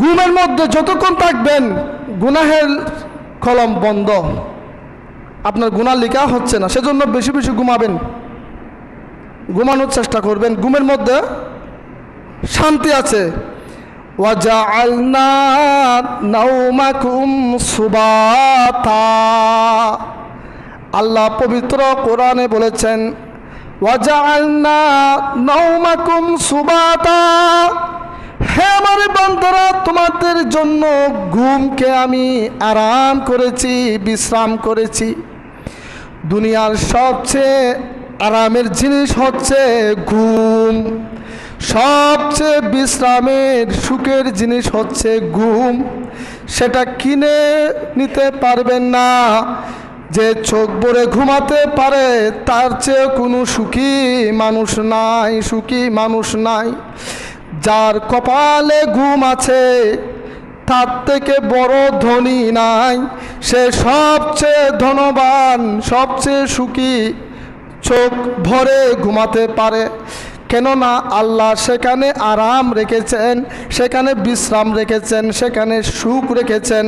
ঘুমের মধ্যে যতক্ষণ থাকবেন গুনাহের কলম বন্ধ, আপনার গুনাহ লেখা হচ্ছে না, সেজন্য বেশি বেশি ঘুমাবেন, ঘুমানোর চেষ্টা করবেন। ঘুমের মধ্যে শান্তি আছে। ওয়াজআলনা নাওমাকুম সুবাতা, আল্লাহ পবিত্র কোরআনে বলেছেন ওয়াজআলনা নাওমাকুম সুবাতা, হে আমার বান্দারা, তোমাদের জন্য ঘুমকে আমি আরাম করেছি, বিশ্রাম করেছি। দুনিয়ার সবচেয়ে আরামের জিনিস হচ্ছে ঘুম, সবচেয়ে বিশ্রামের সুখের জিনিস হচ্ছে ঘুম। সেটা কিনে নিতে পারবেন না। যে চোখ ভরে ঘুমাতে পারে তার চেয়ে কোনো সুখী মানুষ নাই, সুখী মানুষ নাই। যার কপালে ঘুম আছে তার থেকে বড় ধনী নাই, সে সবচেয়ে ধনবান, সবচেয়ে সুখী। চোখ ভরে ঘুমাতে পারে, কেননা আল্লাহ সেখানে আরাম রেখেছেন, সেখানে বিশ্রাম রেখেছেন, সেখানে সুখ রেখেছেন।